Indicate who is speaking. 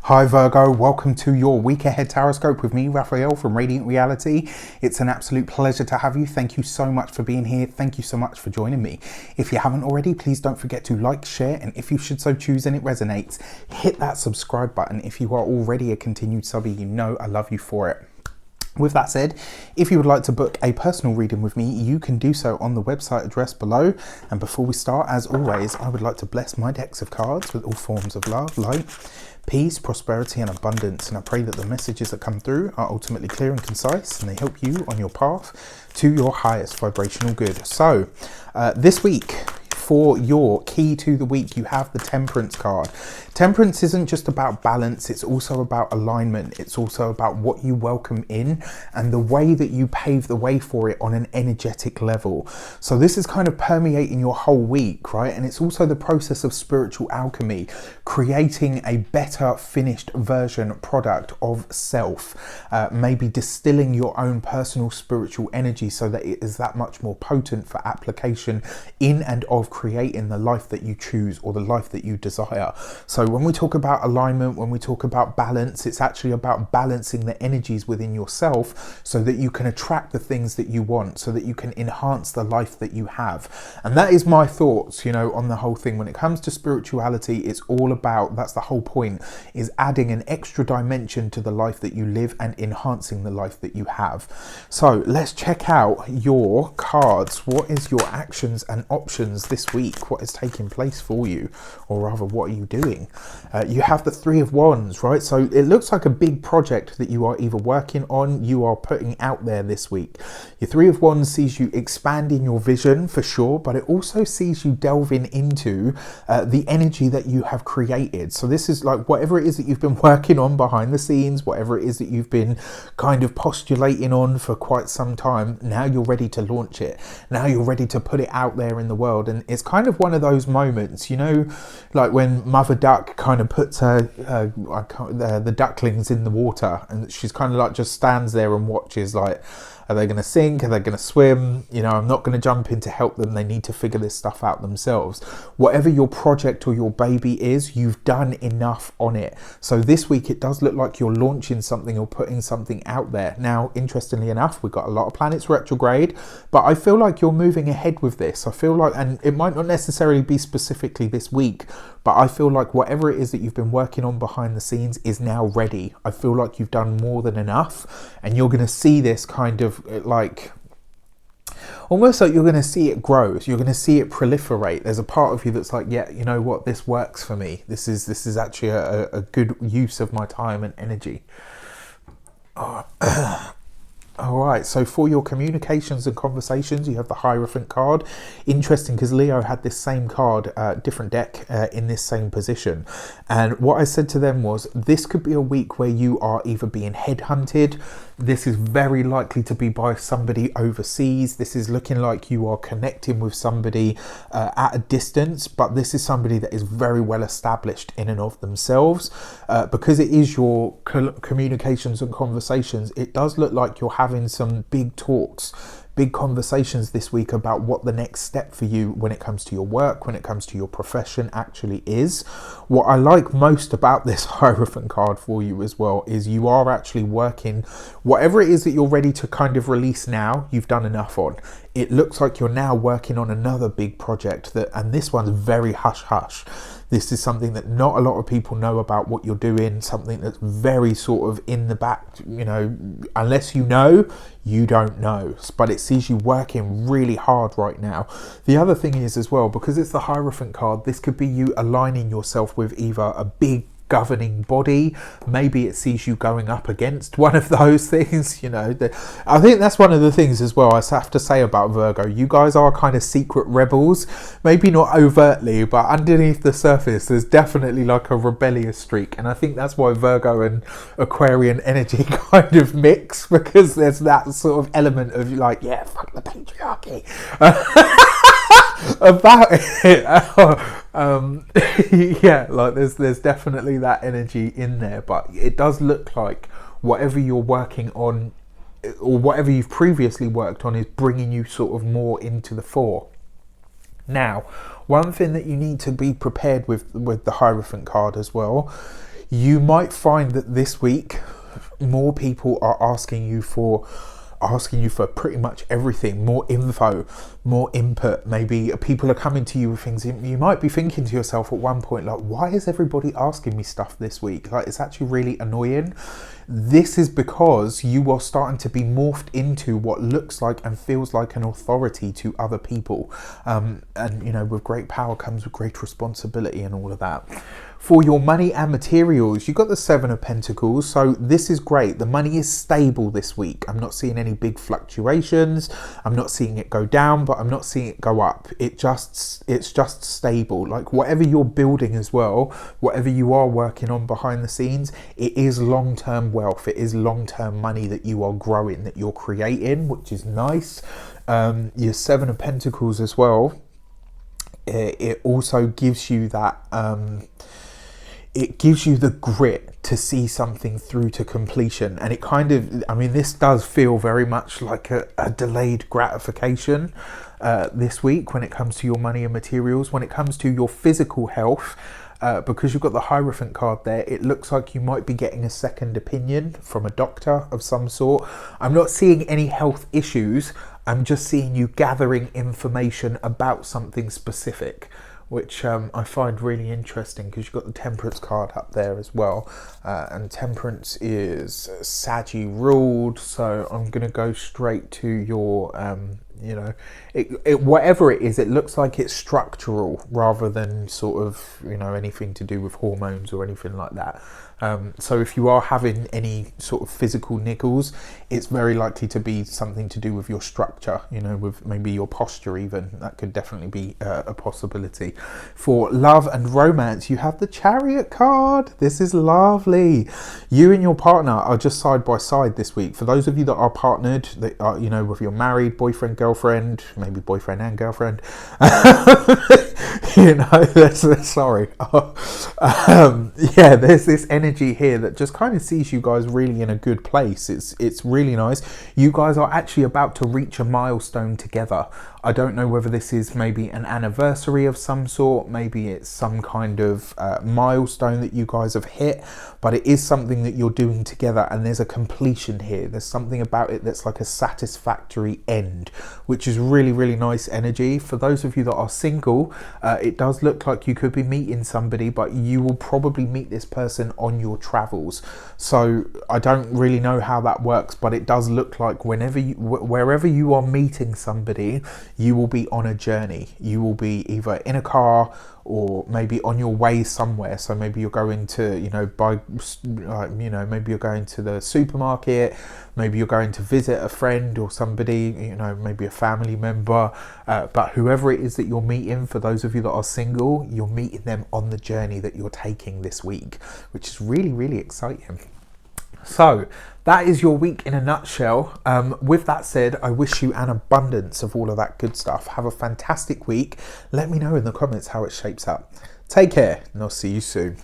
Speaker 1: Hi Virgo, welcome to your week ahead taroscope with me, Raphael from Radiant Reality. It's an absolute pleasure to have you. Thank you so much for being here. Thank you so much for joining me. If you haven't already, please don't forget to like, share, and if you should so choose and it resonates, hit that subscribe button. If you are already a continued subby, you know I love you for it. With that said, if you would like to book a personal reading with me, you can do so on the website address below. And before we start, as always, I would like to bless my decks of cards with all forms of love, light, peace, prosperity, and abundance. And I pray that the messages that come through are ultimately clear and concise, and they help you on your path to your highest vibrational good. So this week, for your key to the week, you have the Temperance card. Temperance isn't just about balance, it's also about alignment. It's also about what you welcome in and the way that you pave the way for it on an energetic level. So this is kind of permeating your whole week, right? And it's also the process of spiritual alchemy, creating a better finished version product of self, maybe distilling your own personal spiritual energy so that it is that much more potent for application in and of creating the life that you choose or the life that you desire. So when we talk about alignment, when we talk about balance, it's actually about balancing the energies within yourself so that you can attract the things that you want, so that you can enhance the life that you have. And that is my thoughts, you know, on the whole thing. When it comes to spirituality, it's all about, that's the whole point, is adding an extra dimension to the life that you live and enhancing the life that you have. So let's check out your cards. What is your actions and options this week? What is taking place for you? Or rather, what are you doing? You have the Three of Wands, right? So it looks like a big project that you are either working on, you are putting out there this week. Your Three of Wands sees you expanding your vision for sure, but it also sees you delving into the energy that you have created. So this is like whatever it is that you've been working on behind the scenes, whatever it is that you've been kind of postulating on for quite some time, now you're ready to launch it. Now you're ready to put it out there in the world. And it's kind of one of those moments, you know, like when Mother Duck kind of puts the ducklings in the water and she's kind of like just stands there and watches, like, are they going to sink? Are they going to swim? You know, I'm not going to jump in to help them. They need to figure this stuff out themselves. Whatever your project or your baby is, you've done enough on it. So this week, it does look like you're launching something or putting something out there. Now, interestingly enough, we've got a lot of planets retrograde, but I feel like you're moving ahead with this. I feel like, and it might not necessarily be specifically this week, but I feel like whatever it is that you've been working on behind the scenes is now ready. I feel like you've done more than enough, and you're going to see this kind of like, almost like you're going to see it grow. You're going to see it proliferate. There's a part of you that's like, yeah, you know what, this works for me. This is actually a good use of my time and energy. All right, so for your communications and conversations, you have the Hierophant card. Interesting, because Leo had this same card, different deck, in this same position. And what I said to them was, this could be a week where you are either being headhunted. This is very likely to be by somebody overseas. This is looking like you are connecting with somebody at a distance, but this is somebody that is very well established in and of themselves. Because it is your communications and conversations, it does look like you're having some big talks, big conversations this week about what the next step for you when it comes to your work, when it comes to your profession actually is. What I like most about this Hierophant card for you as well is you are actually working, whatever it is that you're ready to kind of release now, you've done enough on. It looks like you're now working on another big project and this one's very hush hush. This is something that not a lot of people know about what you're doing, something that's very sort of in the back, you know, unless you know, you don't know. But it sees you working really hard right now. The other thing is as well, because it's the Hierophant card, this could be you aligning yourself with either a big governing body. Maybe it sees you going up against one of those things, you know. I think that's one of the things as well I have to say about Virgo. You guys are kind of secret rebels, maybe not overtly, but underneath the surface there's definitely like a rebellious streak, and I think that's why Virgo and Aquarian energy kind of mix, because there's that sort of element of like, yeah, fuck the patriarchy about it. Yeah, like there's definitely that energy in there, but it does look like whatever you're working on or whatever you've previously worked on is bringing you sort of more into the fore. Now, one thing that you need to be prepared with the Hierophant card as well, You might find that this week more people are asking you for pretty much everything, more info, more input. Maybe people are coming to you with things you might be thinking to yourself at one point, like, why is everybody asking me stuff this week? Like, it's actually really annoying. This is because you are starting to be morphed into what looks like and feels like an authority to other people, and you know, with great power comes with great responsibility and all of that. For your money and materials, you've got the Seven of Pentacles, so this is great. The money is stable this week. I'm not seeing any big fluctuations. I'm not seeing it go down, but I'm not seeing it go up. It's just stable. Like, whatever you're building as well, whatever you are working on behind the scenes, it is long-term wealth. It is long-term money that you are growing, that you're creating, which is nice. Your Seven of Pentacles as well, it also gives you that it gives you the grit to see something through to completion. And it kind of, I mean, this does feel very much like a delayed gratification this week when it comes to your money and materials. When it comes to your physical health, because you've got the Hierophant card there, it looks like you might be getting a second opinion from a doctor of some sort. I'm not seeing any health issues. I'm just seeing you gathering information about something specific, which I find really interesting, because you've got the Temperance card up there as well, and Temperance is Saggy ruled, so I'm going to go straight to your you know, whatever it is, it looks like it's structural rather than sort of, you know, anything to do with hormones or anything like that. So if you are having any sort of physical niggles, it's very likely to be something to do with your structure, you know, with maybe your posture even. That could definitely be a possibility. For love and romance, you have the Chariot card. This is lovely. You and your partner are just side by side this week. For those of you that are partnered, that are, you know, with your married boyfriend, girlfriend, maybe boyfriend and girlfriend, you know, sorry. Yeah, there's this energy here that just kind of sees you guys really in a good place. It's really nice. You guys are actually about to reach a milestone together. I don't know whether this is maybe an anniversary of some sort, maybe it's some kind of milestone that you guys have hit, but it is something that you're doing together, and there's a completion here. There's something about it that's like a satisfactory end, which is really, really nice energy. For those of you that are single, it does look like you could be meeting somebody, but you will probably meet this person on your travels. So I don't really know how that works, but it does look like wherever you are meeting somebody, you will be on a journey. You will be either in a car or maybe on your way somewhere. So maybe you're going to, you know, buy, you know, maybe you're going to the supermarket, maybe you're going to visit a friend or somebody, you know, maybe a family member, but whoever it is that you're meeting, for those of you that are single, you're meeting them on the journey that you're taking this week, which is really, really exciting. So that is your week in a nutshell. With that said, I wish you an abundance of all of that good stuff. Have a fantastic week. Let me know in the comments how it shapes up. Take care, and I'll see you soon.